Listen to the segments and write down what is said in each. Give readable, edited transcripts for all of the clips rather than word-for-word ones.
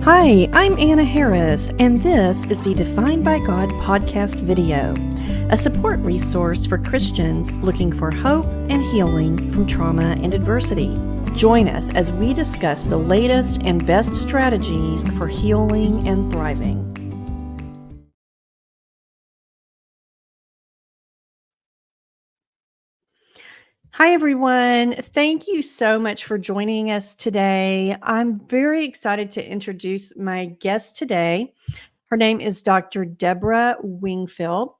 Hi, I'm Anna Harris, and this is the Defined by God podcast video, a support resource for Christians looking for hope and healing from trauma and adversity. Join us as we discuss the latest and best strategies for healing and thriving. Hi, everyone. Thank you so much for joining us today. I'm very excited to introduce my guest today. Her name is Dr. Debra Wingfield.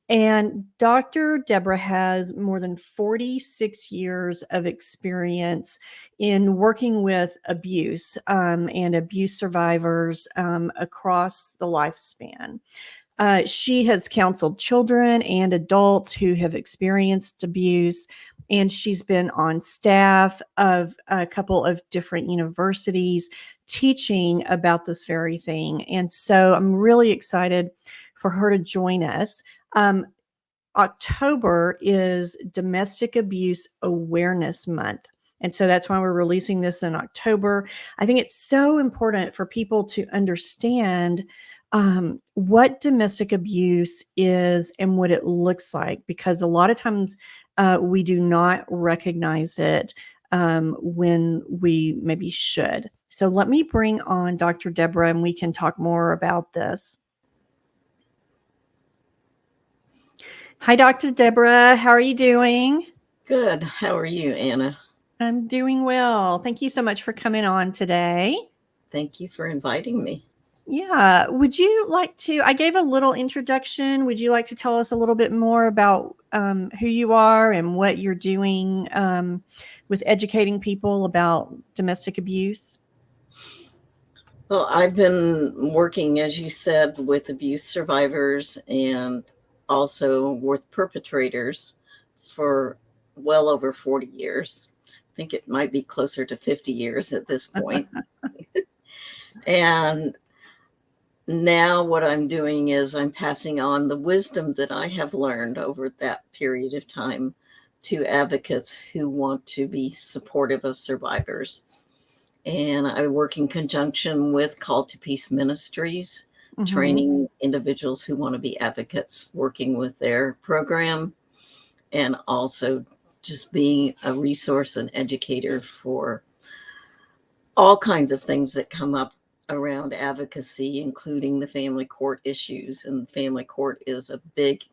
And Dr. Debra has more than 46 years of experience in working with abuse and abuse survivors across the lifespan. She has counseled children and adults who have experienced abuse, and she's been on staff of a couple of different universities teaching about this very thing. And so I'm really excited for her to join us. October is Domestic Abuse Awareness Month. And so that's why we're releasing this in October. I think it's so important for people to understand what domestic abuse is and what it looks like, because a lot of times we do not recognize it when we maybe should. So let me bring on Dr. Debra and we can talk more about this. Hi, Dr. Debra. How are you doing? Good. How are you, Anna? I'm doing well. Thank you so much for coming on today. Thank you for inviting me. Yeah. Would you like to? I gave a little introduction. Would you like to tell us a little bit more about who you are and what you're doing with educating people about domestic abuse? Well, I've been working, as you said, with abuse survivors and also with perpetrators for well over 40 years. I think it might be closer to 50 years at this point. And now what I'm doing is I'm passing on the wisdom that I have learned over that period of time to advocates who want to be supportive of survivors. And I work in conjunction with Call to Peace Ministries, training individuals who want to be advocates, working with their program, and also just being a resource and educator for all kinds of things that come up around advocacy, including the family court issues. And family court is a big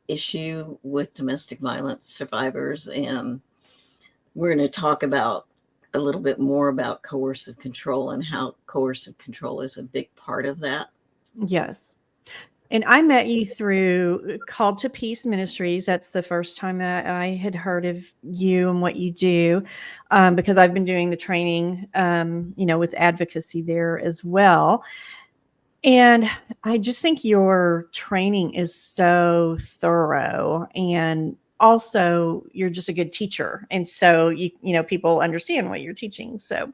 issue with domestic violence survivors. And we're going to talk about a little bit more about coercive control and how coercive control is a big part of that. Yes. And I met you through Call to Peace Ministries. That's the first time that I had heard of you and what you do, because I've been doing the training, with advocacy there as well. And I just think your training is so thorough, and also you're just a good teacher. And so people understand what you're teaching. So,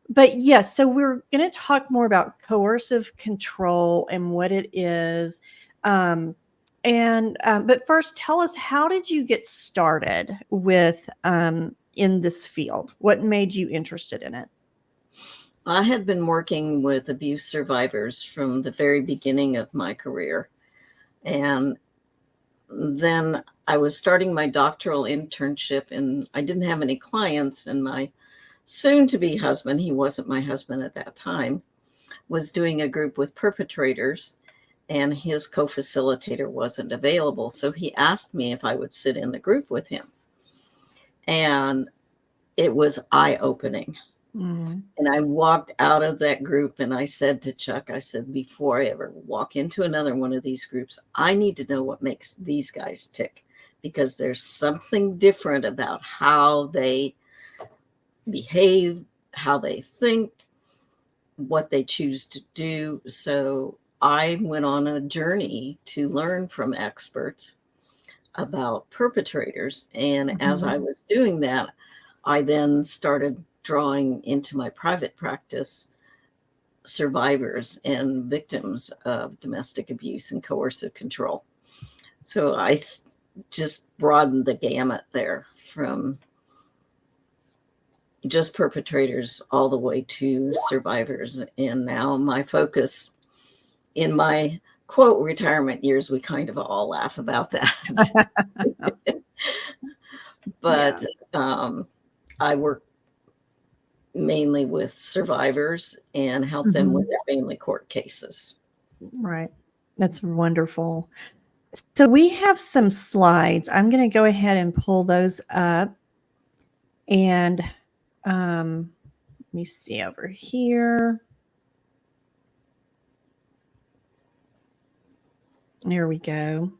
but yes, so we're going to talk more about coercive control and what it is. But first, tell us, how did you get started with in this field? What made you interested in it? I had been working with abuse survivors from the very beginning of my career. And then I was starting my doctoral internship, and I didn't have any clients. And my soon-to-be husband, he wasn't my husband at that time, was doing a group with perpetrators, and his co-facilitator wasn't available. So he asked me if I would sit in the group with him. And it was eye-opening. Mm-hmm. And I walked out of that group and I said to Chuck, I said, before I ever walk into another one of these groups, I need to know what makes these guys tick, because there's something different about how they behave, how they think, what they choose to do. So I went on a journey to learn from experts about perpetrators. And as I was doing that, I then started drawing into my private practice survivors and victims of domestic abuse and coercive control. So I just broadened the gamut there from, just perpetrators all the way to survivors. And now my focus in my quote retirement years, we kind of all laugh about that. But I work mainly with survivors and help them with their family court cases. Right. That's wonderful. So we have some slides. I'm going to go ahead and pull those up. And let me see over here. There we go.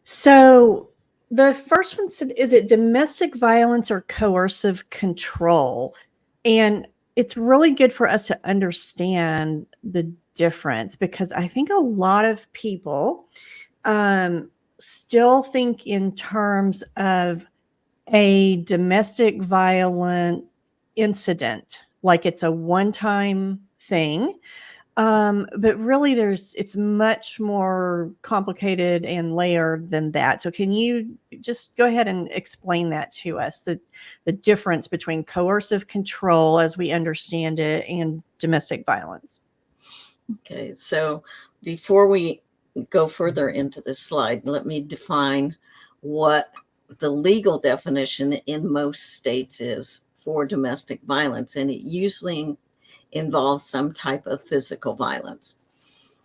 So the first one said, is it domestic violence or coercive control? And it's really good for us to understand the difference, because I think a lot of people still think in terms of a domestic violent incident, like it's a one-time thing. But really it's much more complicated and layered than that. So can you just go ahead and explain that to us, the difference between coercive control as we understand it and domestic violence? Okay, so before we go further into this slide, let me define what the legal definition in most states is for domestic violence, and it usually involves some type of physical violence.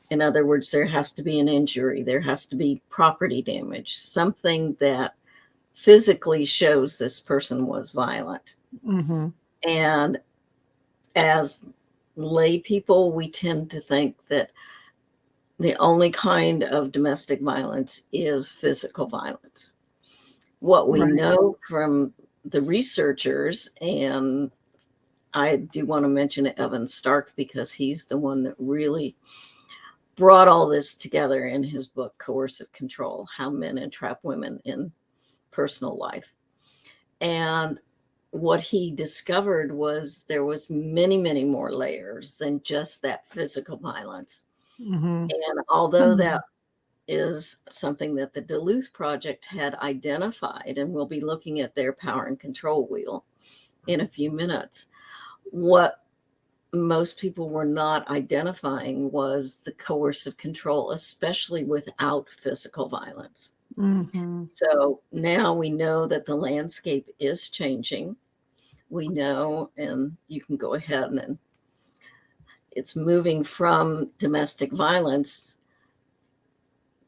In other words, there has to be an injury, there has to be property damage, something that physically shows this person was violent. Mm-hmm. And as lay people, we tend to think that the only kind of domestic violence is physical violence. What we know from the researchers, and I do want to mention Evan Stark because he's the one that really brought all this together in his book, Coercive Control: How Men Entrap Women in Personal Life. And what he discovered was there was many, many more layers than just that physical violence. Mm-hmm. And although that is something that the Duluth Project had identified, and we'll be looking at their power and control wheel in a few minutes, what most people were not identifying was the coercive control, especially without physical violence. Mm-hmm. So now we know that the landscape is changing. We know, and you can go ahead, and it's moving from domestic violence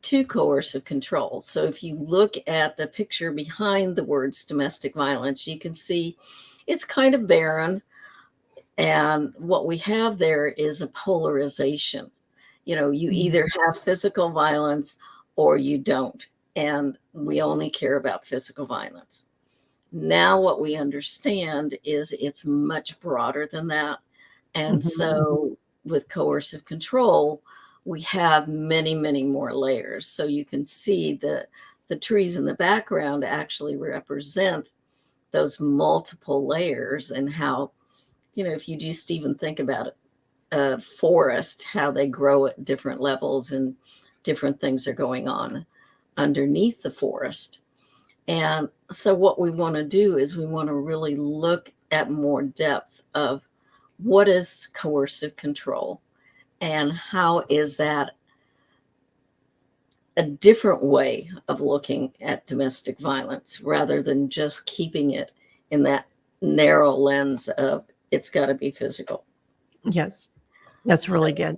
to coercive control. So if you look at the picture behind the words domestic violence, you can see it's kind of barren. And what we have there is a polarization. You either have physical violence or you don't. And we only care about physical violence. Now, what we understand is it's much broader than that. And so with coercive control, we have many, many more layers. So you can see the trees in the background actually represent those multiple layers, and how, if you just even think about it, a forest, how they grow at different levels and different things are going on underneath the forest. And so what we want to do is we want to really look at more depth of what is coercive control and how is that a different way of looking at domestic violence rather than just keeping it in that narrow lens of it's got to be physical. Yes, that's really good.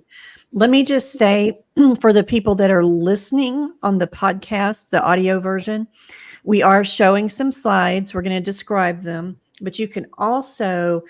Let me just say, for the people that are listening on the podcast, the audio version, we are showing some slides. We're going to describe them, but you can also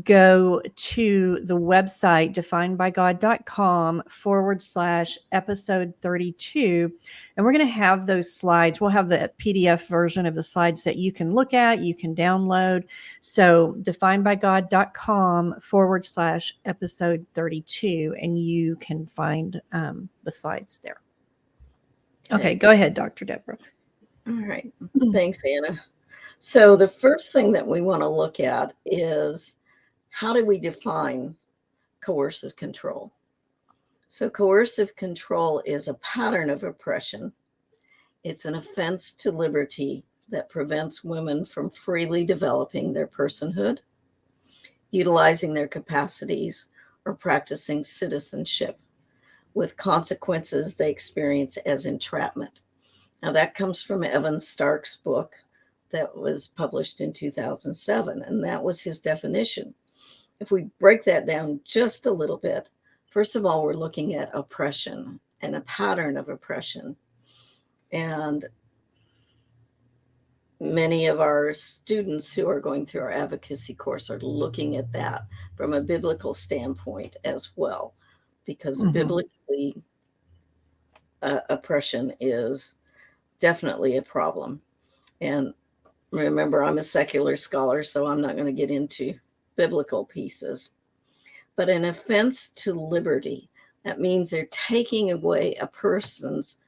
go to the website definedbygod.com/episode 32. And we're going to have those slides. We'll have the PDF version of the slides that you can look at, you can download. So definedbygod.com/episode 32, and you can find the slides there. Okay, go ahead, Dr. Debra. All right. Thanks, Anna. So the first thing that we want to look at is, how do we define coercive control? So coercive control is a pattern of oppression. It's an offense to liberty that prevents women from freely developing their personhood, utilizing their capacities, or practicing citizenship with consequences they experience as entrapment. Now, that comes from Evan Stark's book that was published in 2007, and that was his definition. If we break that down just a little bit, first of all, we're looking at oppression and a pattern of oppression. And many of our students who are going through our advocacy course are looking at that from a biblical standpoint as well, because biblically, oppression is definitely a problem. And remember, I'm a secular scholar, so I'm not going to get into biblical pieces. But an offense to liberty, that means they're taking away a person's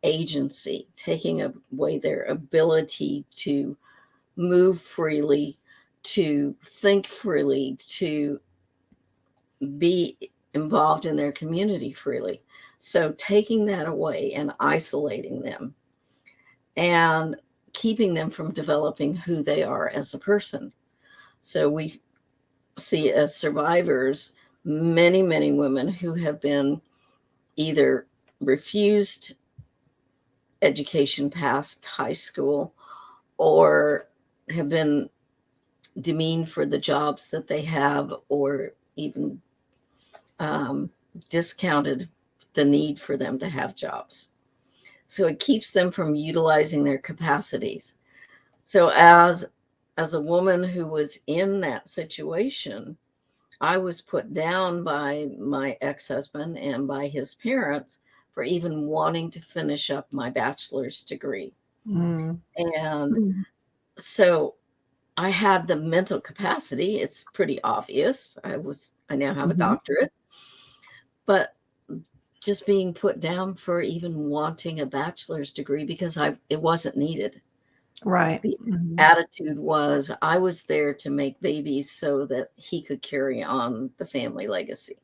agency, taking away their ability to move freely, to think freely, to be involved in their community freely. So taking that away and isolating them and keeping them from developing who they are as a person. So we see as survivors many, many women who have been either refused education past high school or have been demeaned for the jobs that they have, or even discounted the need for them to have jobs. So it keeps them from utilizing their capacities. So as a woman who was in that situation, I was put down by my ex-husband and by his parents for even wanting to finish up my bachelor's degree. And so I had the mental capacity. It's pretty obvious. I now have a doctorate, but just being put down for even wanting a bachelor's degree because it wasn't needed. Right. The attitude was I was there to make babies so that he could carry on the family legacy.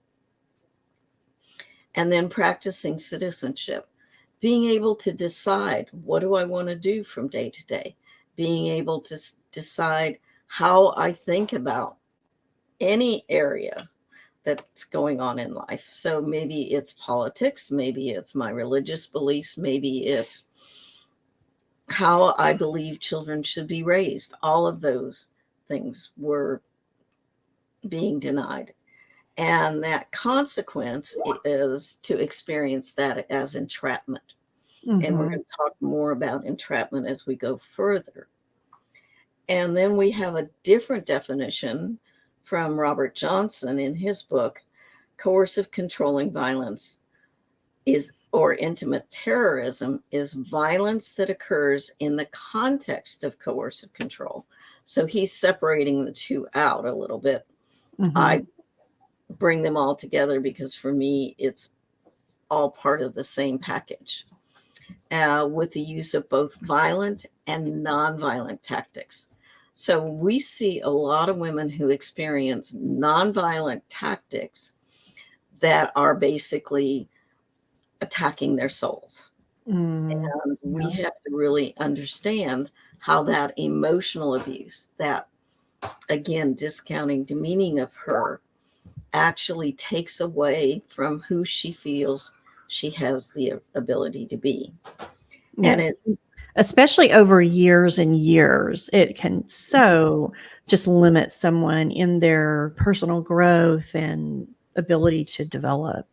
And then practicing citizenship, being able to decide, what do I want to do from day to day? Being able to decide how I think about any area that's going on in life. So maybe it's politics, maybe it's my religious beliefs, maybe it's how I believe children should be raised. All of those things were being denied. And that consequence is to experience that as entrapment. And we're going to talk more about entrapment as we go further. And then we have a different definition from Robert Johnson in his book, Coercive Controlling Violence or Intimate Terrorism is violence that occurs in the context of coercive control. So he's separating the two out a little bit. I bring them all together because for me, it's all part of the same package, with the use of both violent and nonviolent tactics. So we see a lot of women who experience nonviolent tactics that are basically attacking their souls. And we have to really understand how that emotional abuse, that, again, discounting, demeaning of her, actually takes away from who she feels she has the ability to be. Yes. And especially over years and years, it can so just limit someone in their personal growth and ability to develop.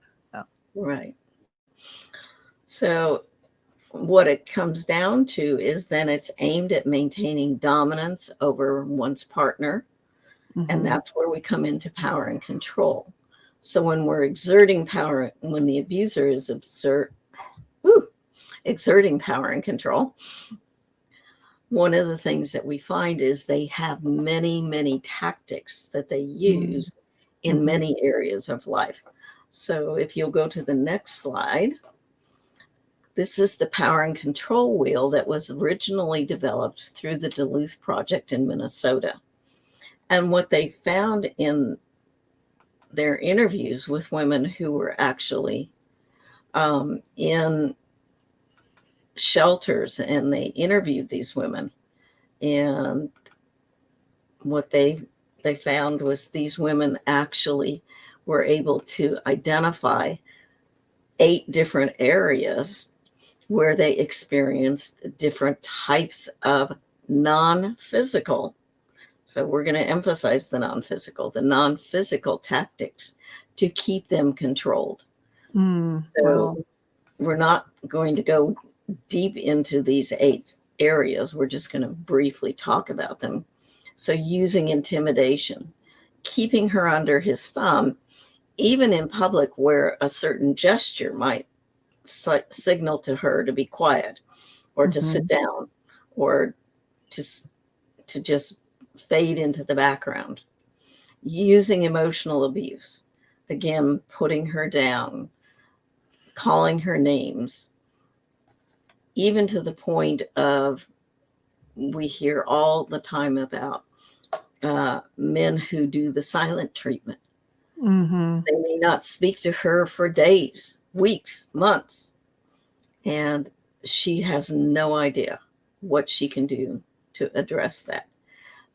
Right. So what it comes down to is then it's aimed at maintaining dominance over one's partner. And that's where we come into power and control. So when we're exerting power, when the abuser is exerting power and control, one of the things that we find is they have many, many tactics that they use in many areas of life. So if you'll go to the next slide, this is the power and control wheel that was originally developed through the Duluth Project in Minnesota. And what they found in their interviews with women who were actually in shelters, and they interviewed these women, and what they they found was these women actually were able to identify 8 different areas where they experienced different types of non-physical. So we're going to emphasize the non-physical tactics to keep them controlled. So Wow. we're not going to go deep into these 8 areas. We're just going to briefly talk about them. So using intimidation, keeping her under his thumb, even in public where a certain gesture might signal to her to be quiet or to sit Mhm. down or to, to just fade into the background. Using emotional abuse, again, putting her down, calling her names, even to the point of, we hear all the time about men who do the silent treatment. Mhm. They may not speak to her for days, weeks, months, and she has no idea what she can do to address that.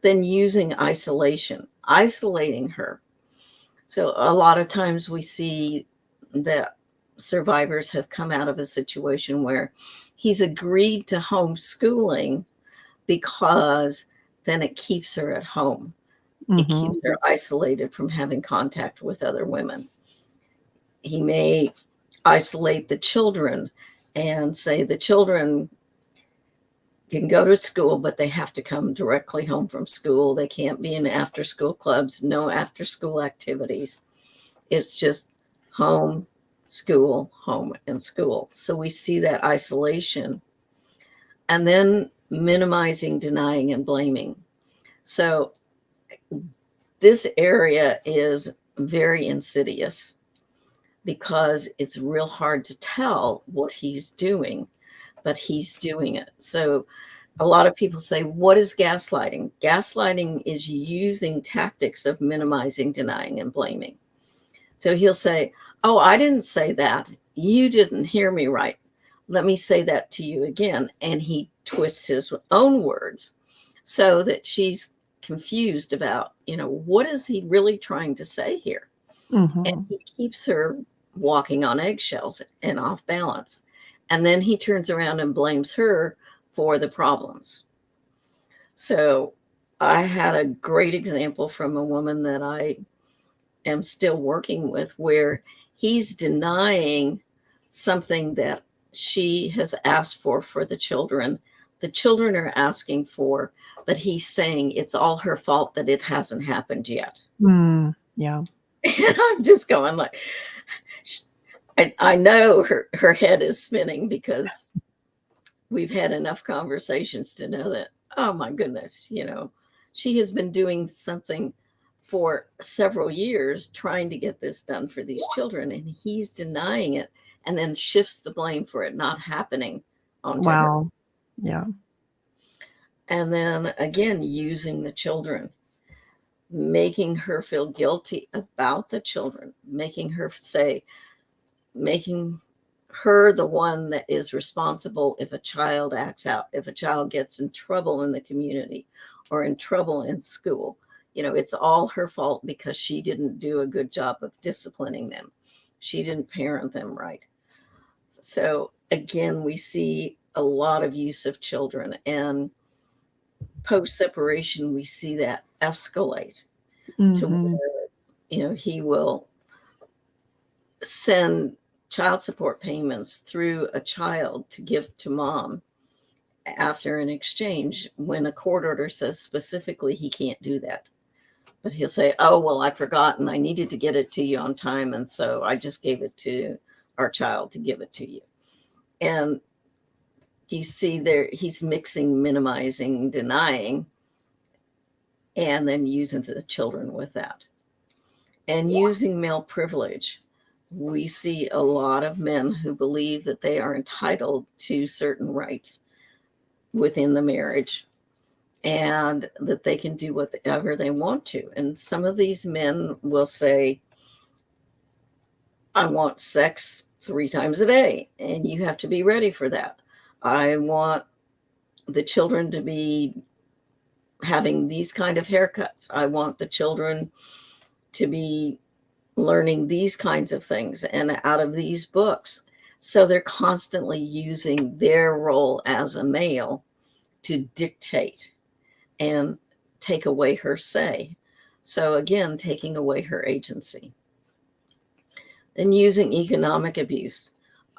Then using isolation, isolating her. So a lot of times we see that survivors have come out of a situation where he's agreed to homeschooling because then it keeps her at home. It keeps Mhm. her isolated from having contact with other women. He may isolate the children and say the children can go to school, but they have to come directly home from school. They can't be in after school clubs, no after school activities. It's just home, school, home, and school. So we see that isolation. And then minimizing, denying, and blaming. So this area is very insidious because it's real hard to tell what he's doing, but he's doing it. So a lot of people say, what is gaslighting? Gaslighting is using tactics of minimizing, denying, and blaming. So he'll say, oh, I didn't say that. You didn't hear me right. Let me say that to you again. And he twists his own words so that she's confused about, what is he really trying to say here? And Mhm. he keeps her walking on eggshells and off balance. And then he turns around and blames her for the problems. So I had a great example from a woman that I am still working with where he's denying something that she has asked for the children. The children are asking for, but he's saying it's all her fault that it hasn't happened yet. Yeah. And I'm just going like, I know her head is spinning because we've had enough conversations to know that, oh my goodness, she has been doing something for several years trying to get this done for these children, and he's denying it and then shifts the blame for it not happening onto her. Wow. Yeah. And then again, using the children, making her feel guilty about the children, making her the one that is responsible if a child acts out, if a child gets in trouble in the community or in trouble in school. It's all her fault because she didn't do a good job of disciplining them. She didn't parent them right. So again, we see a lot of use of children, and post separation, we see that escalate to Mhm. where, he will send child support payments through a child to give to mom after an exchange when a court order says specifically he can't do that. But he'll say, oh, well, I forgot and I needed to get it to you on time. And so I just gave it to our child to give it to you. And you see there, he's mixing, minimizing, denying, and then using the children with that. And using male privilege. We see a lot of men who believe that they are entitled to certain rights within the marriage and that they can do whatever they want to. And some of these men will say, I want sex 3 times a day, and you have to be ready for that. I want the children to be having these kind of haircuts. I want the children to be learning these kinds of things and out of these books. So they're constantly using their role as a male to dictate and take away her say. So again, taking away her agency. And using economic abuse.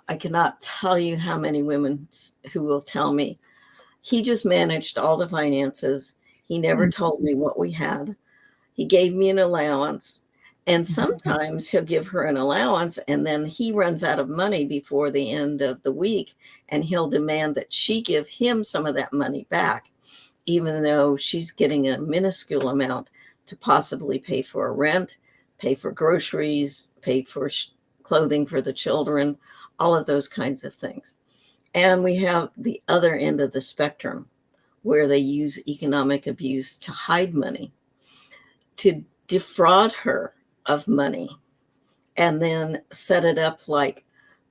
I cannot tell you how many women who will tell me, he just managed all the finances. He never told me what we had. He gave me an allowance. And sometimes he'll give her an allowance and then he runs out of money before the end of the week. And he'll demand that she give him some of that money back, even though she's getting a minuscule amount to possibly pay for a rent, pay for groceries, pay for clothing for the children, all of those kinds of things. And we have the other end of the spectrum where they use economic abuse to hide money, to defraud her of money, and then set it up like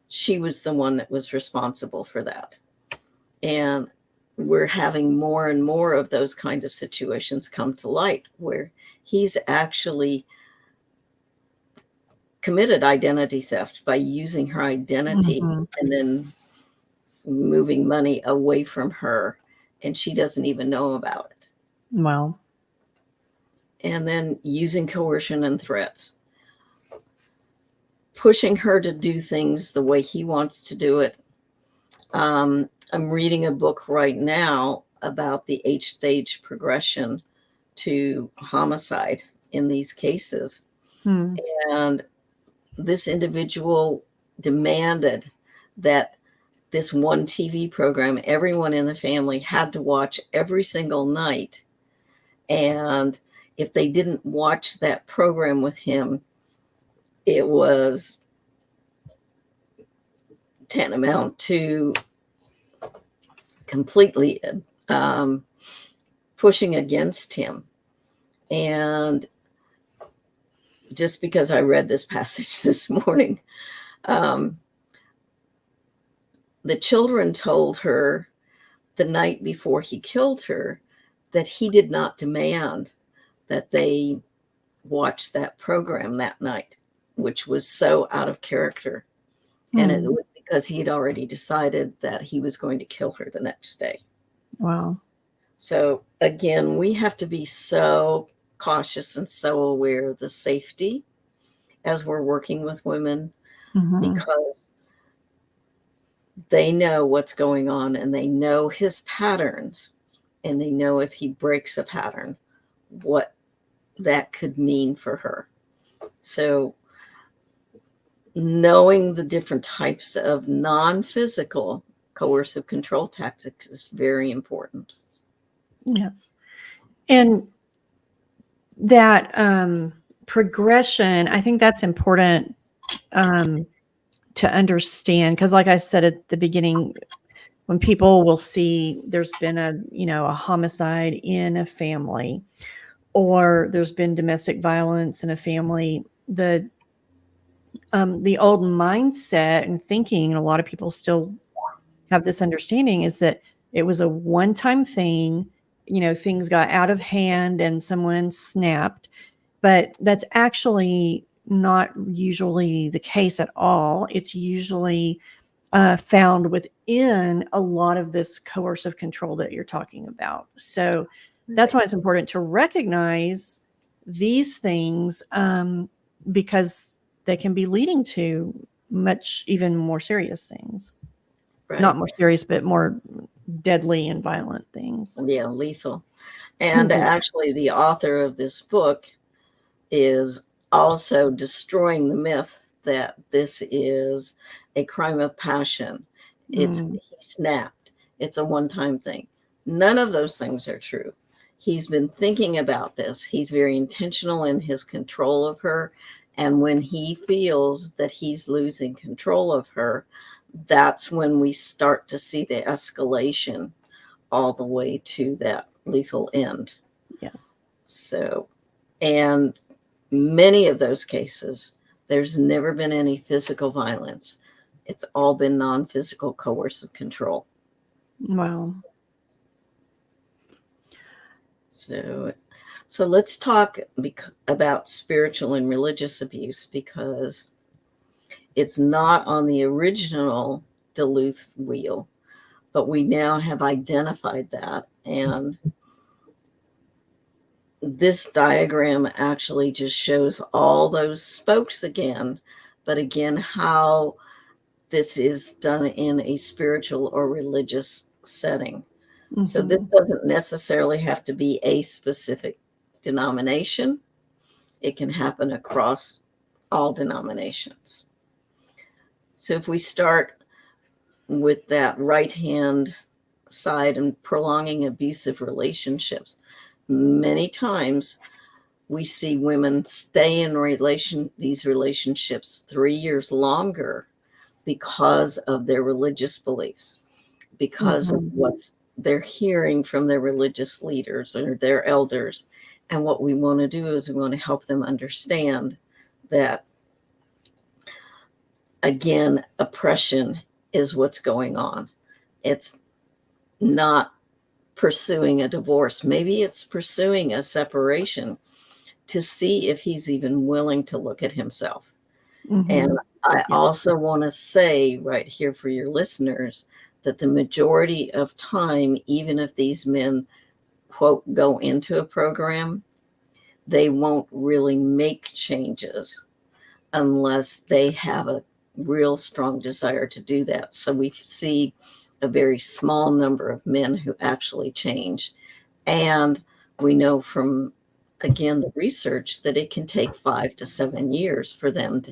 she was the one that was responsible for that. And we're having more and more of those kinds of situations come to light where he's actually committed identity theft by using her identity and then moving money away from her, and she doesn't even know about it. Wow. And then using coercion and threats, pushing her to do things the way he wants to do it. I'm reading a book right now about the 8-stage progression to homicide in these cases. And this individual demanded that this one TV program, everyone in the family had to watch every single night. And if they didn't watch that program with him, it was tantamount to completely pushing against him. And just because I read this passage this morning, the children told her the night before he killed her that he did not demand that they watch that program that night, which was so out of character. And it was because he had already decided that he was going to kill her the next day. Wow. So again, we have to be so cautious and so aware of the safety as we're working with women, because they know what's going on and they know his patterns, and they know if he breaks a pattern, what that could mean for her. So knowing the different types of non-physical coercive control tactics is very important. Yes. And that progression, I think that's important to understand, because like I said at the beginning, when people will see there's been a homicide in a family, or there's been domestic violence in a family, the old mindset and thinking, and a lot of people still have this understanding, is that it was a one-time thing, things got out of hand and someone snapped. But that's actually not usually the case at all. It's usually found within a lot of this coercive control that you're talking about. So that's why it's important to recognize these things, because they can be leading to much even more serious things. Right. Not more serious, but more deadly and violent things. Yeah, lethal. And actually, the author of this book is also destroying the myth that this is a crime of passion. It's he snapped. It's a one-time thing. None of those things are true. He's been thinking about this. He's very intentional in his control of her. And when he feels that he's losing control of her, that's when we start to see the escalation all the way to that lethal end. Yes. So, and many of those cases, there's never been any physical violence. It's all been non-physical coercive control. Wow. So let's talk about spiritual and religious abuse, because it's not on the original Duluth wheel, but we now have identified that. And this diagram actually just shows all those spokes again, but again, how this is done in a spiritual or religious setting. So this doesn't necessarily have to be a specific denomination. It can happen across all denominations. So if we start with that right hand side and prolonging abusive relationships, many times we see women stay in these relationships 3 years longer because of their religious beliefs, because of what they're hearing from their religious leaders or their elders. And what we want to do is we want to help them understand that, again, oppression is what's going on. It's not pursuing a divorce. Maybe it's pursuing a separation to see if he's even willing to look at himself. And I also want to say right here for your listeners that the majority of time, even if these men, quote, go into a program, they won't really make changes unless they have a real strong desire to do that. So we see a very small number of men who actually change. And we know from, again, the research that it can take 5 to 7 years for them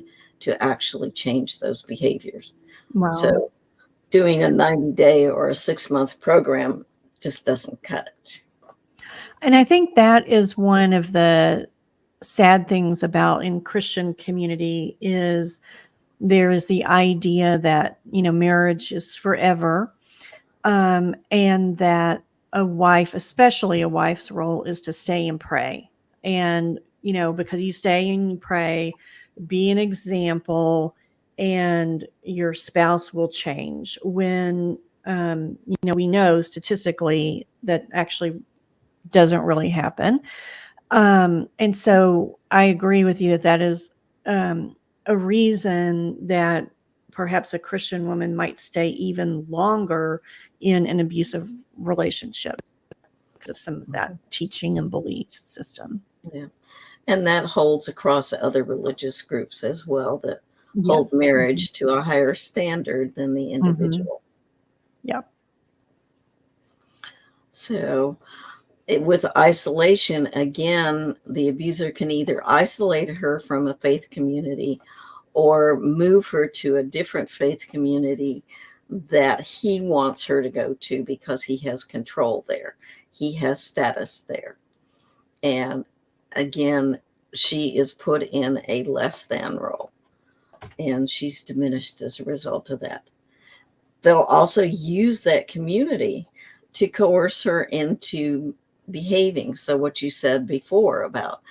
to actually change those behaviors. Wow. So doing a 90-day or a 6-month program just doesn't cut it. And I think that is one of the sad things about in Christian community is there is the idea that, marriage is forever. And that a wife, especially a wife's role, is to stay and pray. And, because you stay and you pray, be an example, and your spouse will change. When, we know statistically that actually doesn't really happen. And so I agree with you that is a reason that perhaps a Christian woman might stay even longer in an abusive relationship because of some of that teaching and belief system. Yeah. And that holds across other religious groups as well, that hold marriage to a higher standard than the individual. Yeah. So with isolation, again, the abuser can either isolate her from a faith community or move her to a different faith community that he wants her to go to because he has control there. He has status there. And again, she is put in a less than role, and she's diminished as a result of that. They'll also use that community to coerce her into behaving. So what you said before about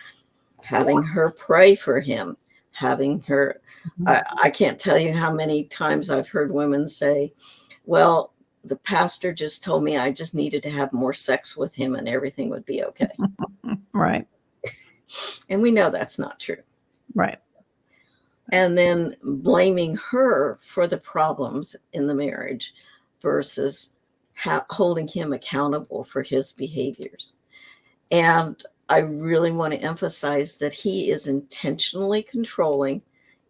having her pray for him, having her, I can't tell you how many times I've heard women say, well, the pastor just told me I just needed to have more sex with him and everything would be okay. Right. And we know that's not true. Right. And then blaming her for the problems in the marriage versus holding him accountable for his behaviors. And I really want to emphasize that he is intentionally controlling.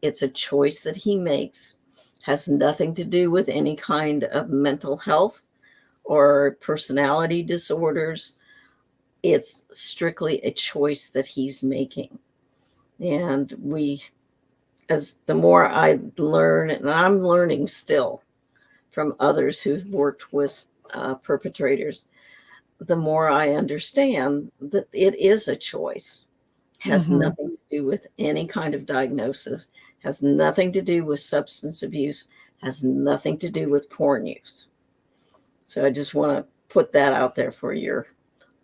It's a choice that he makes, has nothing to do with any kind of mental health or personality disorders. It's strictly a choice that he's making. And as the more I learn, and I'm learning still from others who've worked with perpetrators, the more I understand that it is a choice, has nothing to do with any kind of diagnosis, has nothing to do with substance abuse, has nothing to do with porn use. So I just want to put that out there for your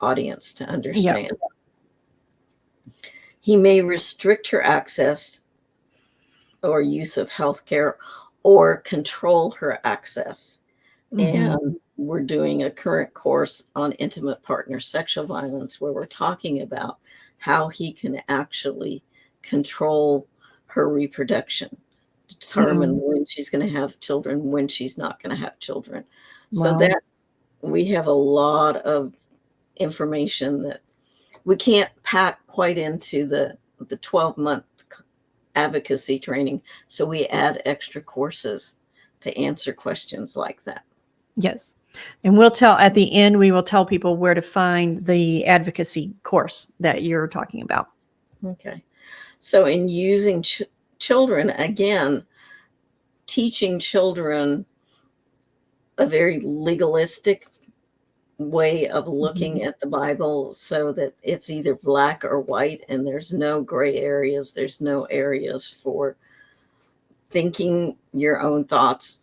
audience to understand. Yeah. He may restrict her access or use of healthcare or control her access. And we're doing a current course on intimate partner sexual violence where we're talking about how he can actually control her reproduction, determine Mm. when she's going to have children, when she's not going to have children. So Wow. that we have a lot of information that we can't pack quite into the 12-month advocacy training. So we add extra courses to answer questions like that. Yes. And we'll tell at the end, we will tell people where to find the advocacy course that you're talking about. Okay. So in using children, again, teaching children a very legalistic way of looking at the Bible so that it's either black or white and there's no gray areas. There's no areas for thinking your own thoughts,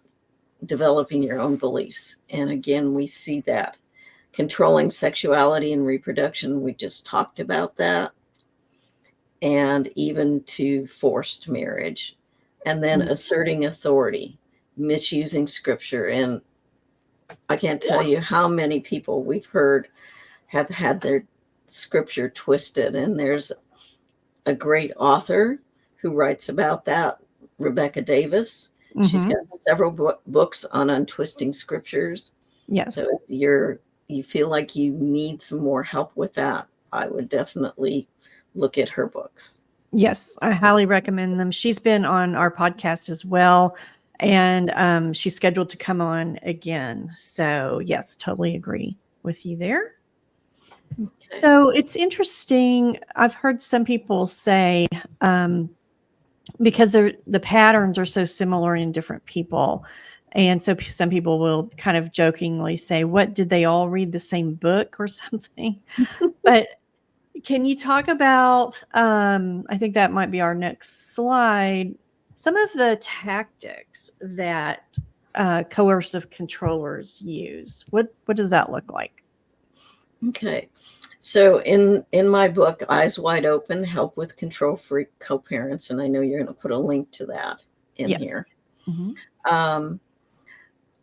developing your own beliefs. And again, we see that. Controlling sexuality and reproduction, we just talked about that. And even to forced marriage. And then asserting authority, misusing scripture. And I can't tell you how many people we've heard have had their scripture twisted. And there's a great author who writes about that, Rebecca Davis. She's got several books on untwisting scriptures. Yes. So if you feel like you need some more help with that, I would definitely look at her books. Yes, I highly recommend them. She's been on our podcast as well, and she's scheduled to come on again. So yes, totally agree with you there. Okay. So it's interesting. I've heard some people say, because the patterns are so similar in different people. And so some people will kind of jokingly say, what, did they all read the same book or something? But can you talk about, I think that might be our next slide, some of the tactics that coercive controllers use? What does that look like? Okay. So in my book, Eyes Wide Open, Help with Control Freak Co-Parents, and I know you're going to put a link to that in here.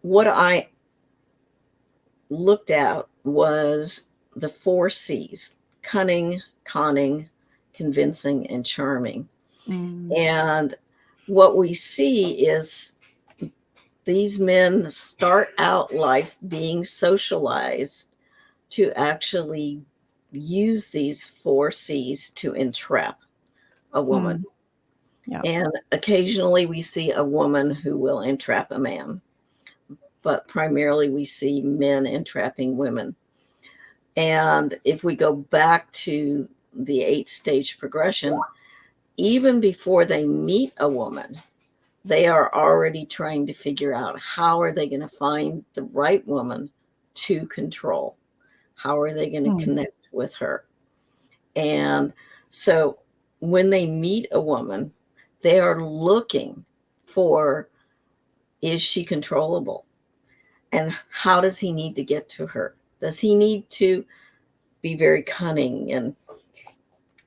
What I looked at was the 4 C's: cunning, conning, convincing, and charming. And what we see is these men start out life being socialized to actually use these 4 C's to entrap a woman. Yeah. And occasionally we see a woman who will entrap a man, but primarily we see men entrapping women. And if we go back to the 8-stage progression, even before they meet a woman, they are already trying to figure out how are they going to find the right woman to control? How are they going to connect with her? And so when they meet a woman, they are looking for, is she controllable? And how does he need to get to her? Does he need to be very cunning and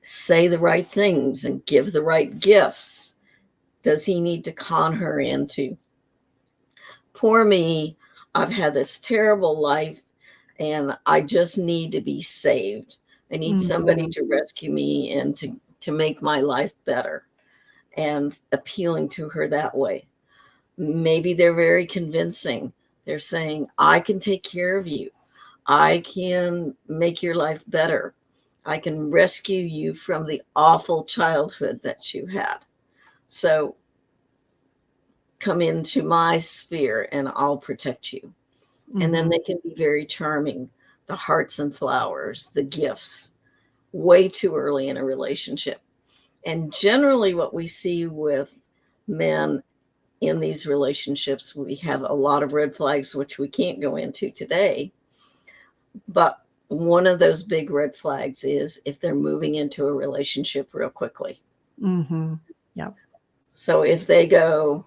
say the right things and give the right gifts? Does he need to con her into, poor me, I've had this terrible life and I just need to be saved. I need somebody to rescue me and to make my life better, and appealing to her that way. Maybe they're very convincing. They're saying, I can take care of you. I can make your life better. I can rescue you from the awful childhood that you had. So come into my sphere and I'll protect you. And then they can be very charming. The hearts and flowers, the gifts, way too early in a relationship. And generally what we see with men in these relationships, we have a lot of red flags, which we can't go into today. But one of those big red flags is if they're moving into a relationship real quickly. Yeah. So if they go,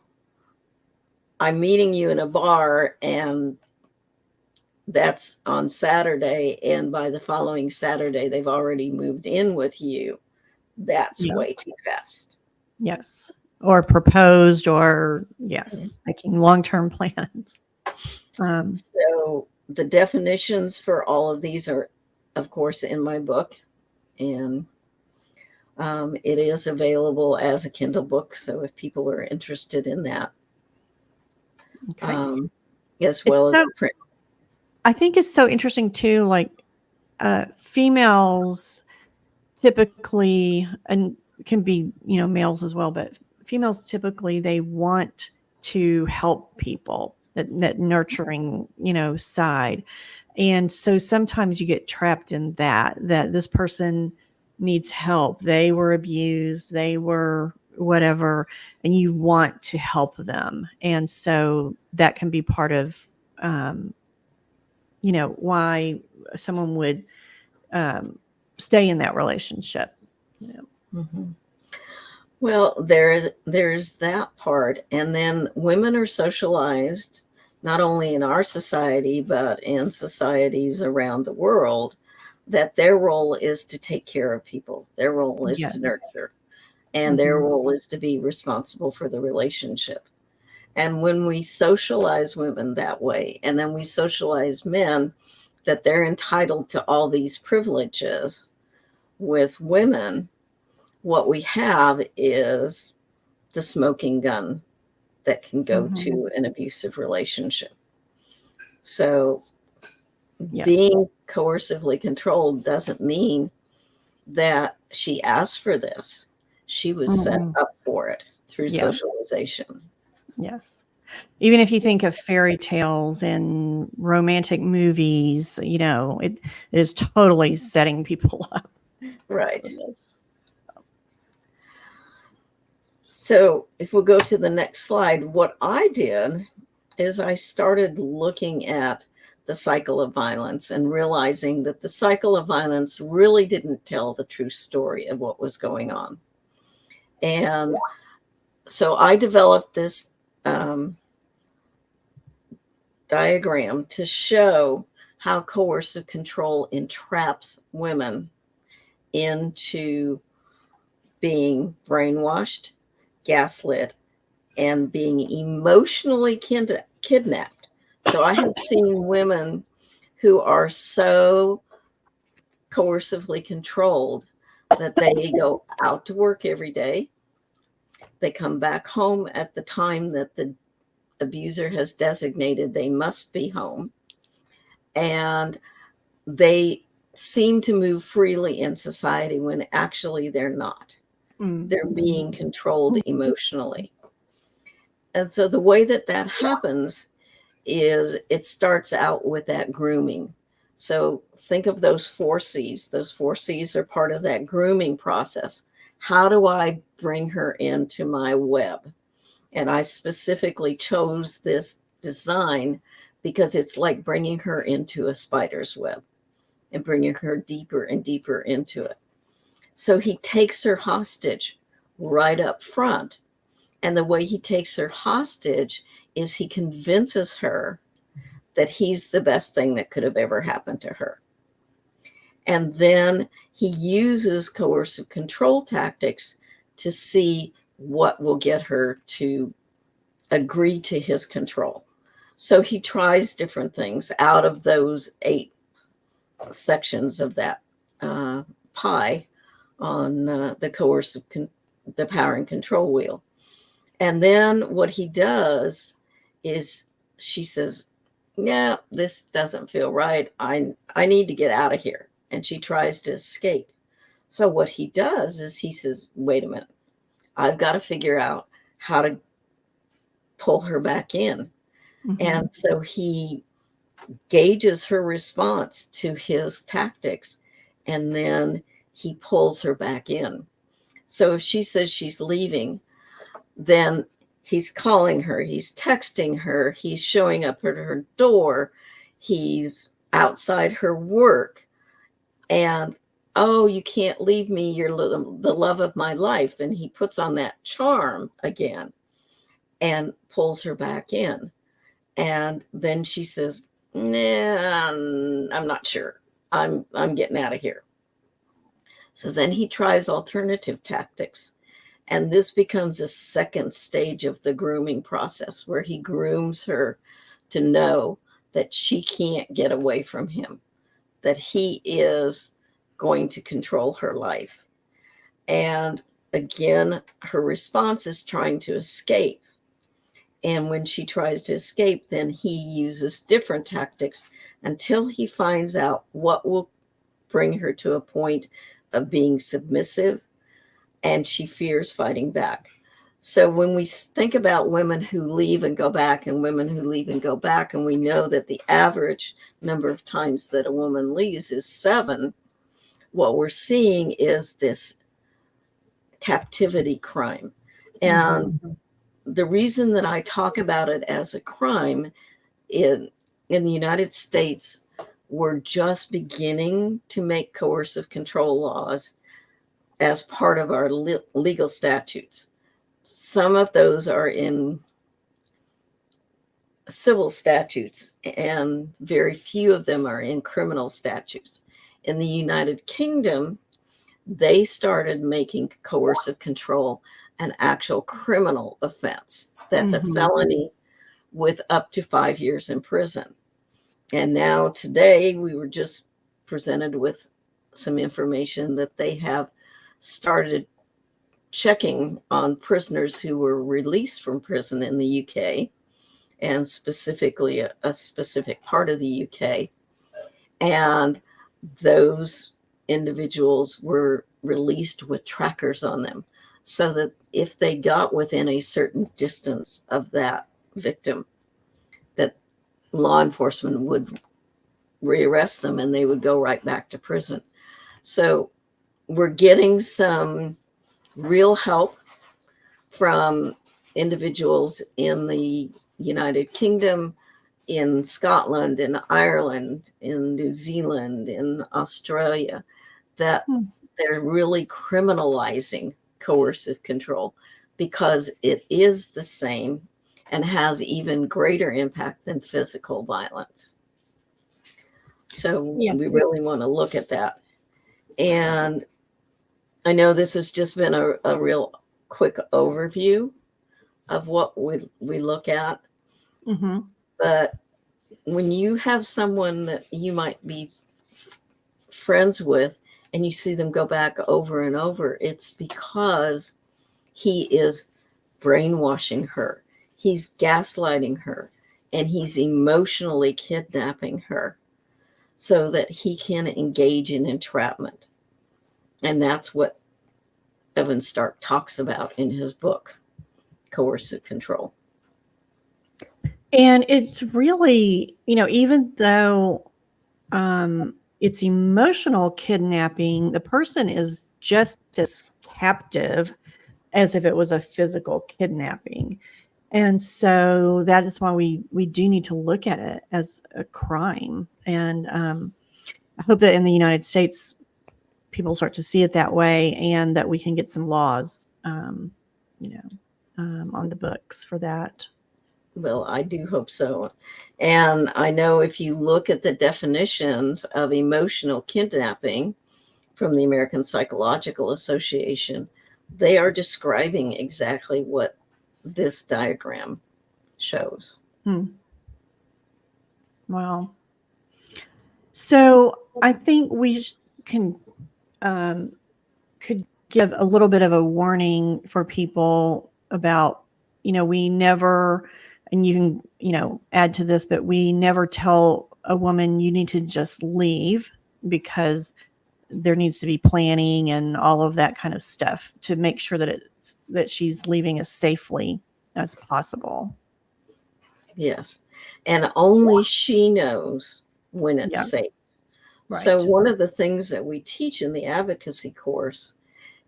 I'm meeting you in a bar and that's on Saturday, and by the following Saturday, they've already moved in with you, that's way too fast. Yes. Or proposed, or yes, making long-term plans. So the definitions for all of these are, of course, in my book, and it is available as a Kindle book. So if people are interested in that, Okay. as It's well as so, a print. I think it's so interesting too, like females typically, and can be, males as well, but females typically, they want to help people, that nurturing, side. And so sometimes you get trapped in that this person needs help. They were abused, they were whatever, and you want to help them. And so that can be part of, why someone would stay in that relationship. Mm-hmm. Well, there's that part, and then women are socialized not only in our society but in societies around the world that their role is to take care of people. Their role is to Yes. nurture, and their Mhm. role is to be responsible for the relationship. And when we socialize women that way, and then we socialize men that they're entitled to all these privileges with women, what we have is the smoking gun that can go Mhm. to an abusive relationship. So Yes. being coercively controlled doesn't mean that she asked for this. She was set Mhm. up for it through Yeah. socialization. Yes. Even if you think of fairy tales and romantic movies, it is totally setting people up for Right. this. So if we'll go to the next slide, what I did is I started looking at the cycle of violence and realizing that the cycle of violence really didn't tell the true story of what was going on. And so I developed this diagram to show how coercive control entraps women into being brainwashed, gaslit, and being emotionally kidnapped. So I have seen women who are so coercively controlled that they go out to work every day. They come back home at the time that the abuser has designated they must be home. And they seem to move freely in society when actually they're not. Mm. They're being controlled emotionally. And so the way that that happens is it starts out with that grooming. So think of those 4 C's. Those 4 C's are part of that grooming process. How do I bring her into my web? And I specifically chose this design because it's like bringing her into a spider's web and bringing her deeper and deeper into it. So he takes her hostage right up front. And the way he takes her hostage is he convinces her that he's the best thing that could have ever happened to her. And then he uses coercive control tactics to see what will get her to agree to his control. So he tries different things out of those 8 sections of that pie on the coercive, the power and control wheel. And then what he does is she says, "Yeah, this doesn't feel right. I need to get out of here." And she tries to escape. So what he does is he says, "Wait a minute. I've got to figure out how to pull her back in." Mhm. And so he gauges her response to his tactics, and then he pulls her back in. So if she says she's leaving, then he's calling her, he's texting her, he's showing up at her door, he's outside her work, and oh, you can't leave me, you're the love of my life. And he puts on that charm again and pulls her back in. And then she says, "Nah, I'm not sure. I'm getting out of here." So then he tries alternative tactics. And this becomes a second stage of the grooming process where he grooms her to know that she can't get away from him, that he is going to control her life. And again, her response is trying to escape. And when she tries to escape, then he uses different tactics until he finds out what will bring her to a point of being submissive, and she fears fighting back. So when we think about women who leave and go back and women who leave and go back, and we know that the average number of times that a woman leaves is 7, what we're seeing is this captivity crime. And the reason that I talk about it as a crime in the United States, we're just beginning to make coercive control laws as part of our legal statutes. Some of those are in civil statutes, and very few of them are in criminal statutes. In the United Kingdom, they started making coercive control an actual criminal offense. That's a felony with up to 5 years in prison. And now today we were just presented with some information that they have started checking on prisoners who were released from prison in the UK, and specifically a specific part of the UK. And those individuals were released with trackers on them, so that if they got within a certain distance of that victim, that law enforcement would rearrest them and they would go right back to prison. So we're getting some real help from individuals in the United Kingdom, in Scotland, in Ireland, in New Zealand, in Australia, that they're really criminalizing coercive control because it is the same and has even greater impact than physical violence. So we really want to look at that. And I know this has just been a real quick overview of what we look at. But when you have someone that you might be friends with and you see them go back over and over, it's because he is brainwashing her, he's gaslighting her, and he's emotionally kidnapping her so that he can engage in entrapment. And that's what Evan Stark talks about in his book, Coercive Control. And it's really, even though it's emotional kidnapping, the person is just as captive as if it was a physical kidnapping. And so that is why we do need to look at it as a crime. And I hope that in the United States, people start to see it that way, and that we can get some laws, on the books for that. Well, I do hope so. And I know if you look at the definitions of emotional kidnapping from the American Psychological Association, they are describing exactly what this diagram shows. Wow. So I think we could give a little bit of a warning for people about, we never, and you can, add to this, but we never tell a woman you need to just leave, because there needs to be planning and all of that kind of stuff to make sure that she's leaving as safely as possible. Yes. And only she knows when it's safe. Right. So one of the things that we teach in the advocacy course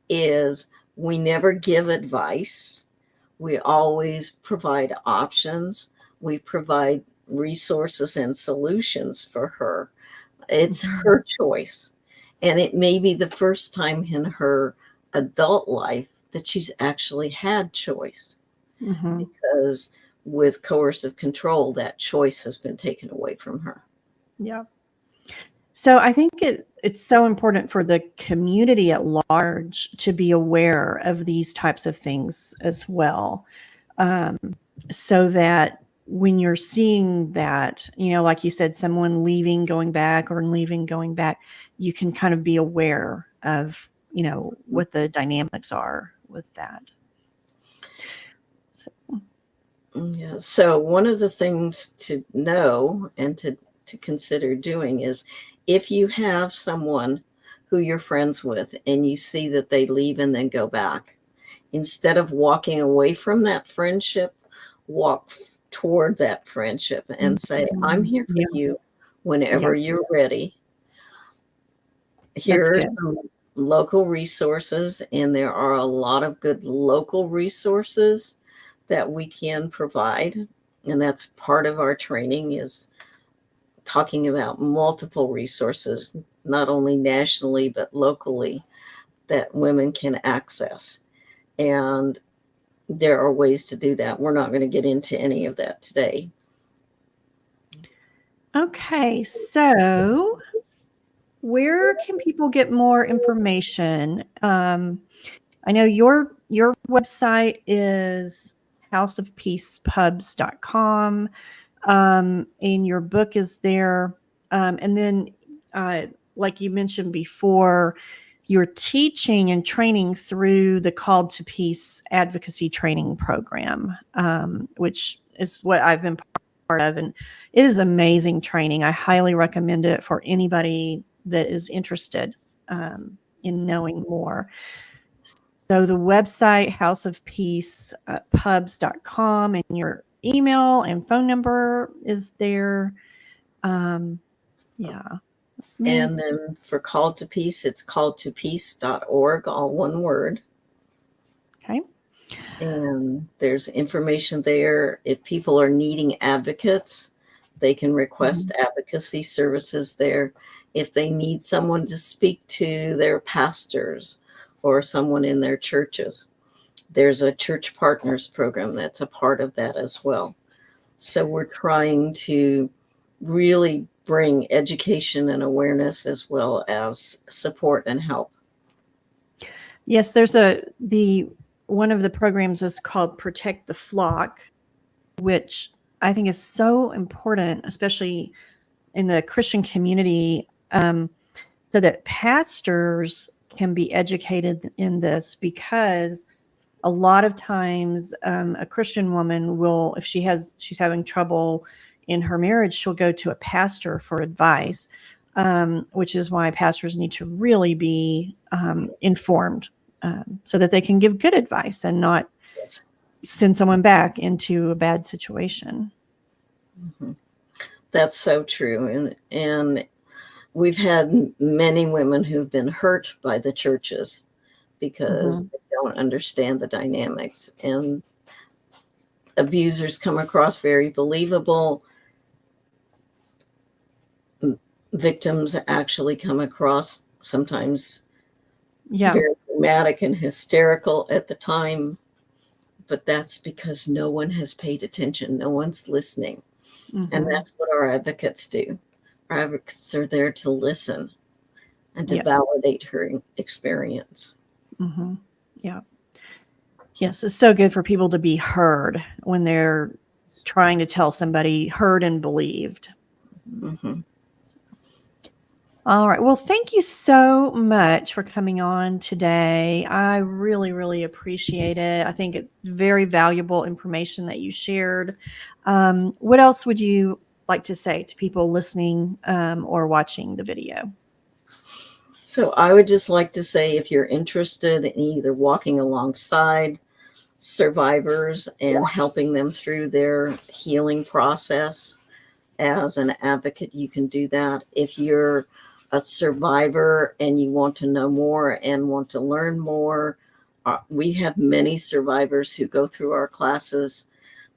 is we never give advice. We always provide options. We provide resources and solutions for her. It's her choice. And it may be the first time in her adult life that she's actually had choice. Because with coercive control, that choice has been taken away from her. Yeah. So I think it's so important for the community at large to be aware of these types of things as well, so that when you're seeing that, like you said, someone leaving, going back, or leaving, going back, you can kind of be aware of, what the dynamics are with that. So, Yeah. So one of the things to know and to consider doing is, if you have someone who you're friends with and you see that they leave and then go back, instead of walking away from that friendship, walk toward that friendship and say, I'm here for yeah, you yeah, whenever you're ready. that's Here are good. some local resources, and there are a lot of good local resources that we can provide. And that's part of our training, is talking about multiple resources, not only nationally, but locally, that women can access. And there are ways to do that. We're not going to get into any of that today. Okay, so where can people get more information? I know your website is houseofpeacepubs.com, and your book is there. And then, like you mentioned before, you're teaching and training through the Called to Peace Advocacy Training Program, which is what I've been part of. And it is amazing training. I highly recommend it for anybody that is interested in knowing more. So the website, houseofpeacepubs.com, and your email and phone number is there. Yeah. And then for Call to Peace, it's calledtopeace.org, all one word. Okay. And there's information there. If people are needing advocates, they can request advocacy services there. If they need someone to speak to their pastors or someone in their churches, there's a church partners program that's a part of that as well. So we're trying to really bring education and awareness, as well as support and help. Yes, one of the programs is called Protect the Flock, which I think is so important, especially in the Christian community, so that pastors can be educated in this, because a lot of times a Christian woman will, if she's having trouble in her marriage, she'll go to a pastor for advice, which is why pastors need to really be informed, so that they can give good advice and not Yes. send someone back into a bad situation. Mm-hmm. That's so true. And we've had many women who've been hurt by the churches because they don't understand the dynamics. And abusers come across very believable. Victims actually come across sometimes very dramatic and hysterical at the time. But that's because no one has paid attention. No one's listening. And that's what our advocates do. Our advocates are there to listen and to validate her experience. Yeah. Yes, it's so good for people to be heard when they're trying to tell somebody, heard and believed. All right. Well, thank you so much for coming on today. I really, really appreciate it. I think it's very valuable information that you shared. What else would you like to say to people listening or watching the video? So I would just like to say, if you're interested in either walking alongside survivors and helping them through their healing process as an advocate, you can do that. If you're a survivor and you want to know more and want to learn more, we have many survivors who go through our classes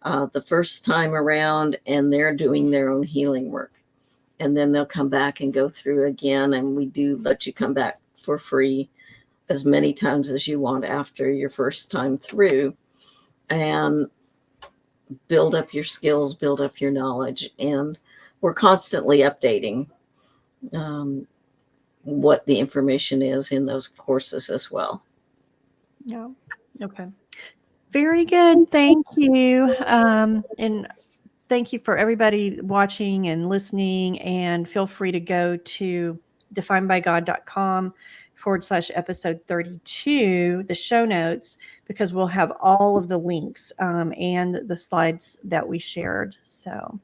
the first time around, and they're doing their own healing work. And then they'll come back and go through again. And we do let you come back for free as many times as you want after your first time through, and build up your skills, build up your knowledge. And we're constantly updating what the information is in those courses as well. Yeah. Okay. Very good. Thank you. And thank you for everybody watching and listening. And feel free to go to definedbygod.com/episode 32, the show notes, because we'll have all of the links and the slides that we shared. So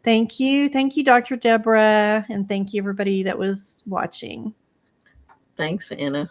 thank you. Thank you, Dr. Debra. And thank you, everybody that was watching. Thanks, Anna.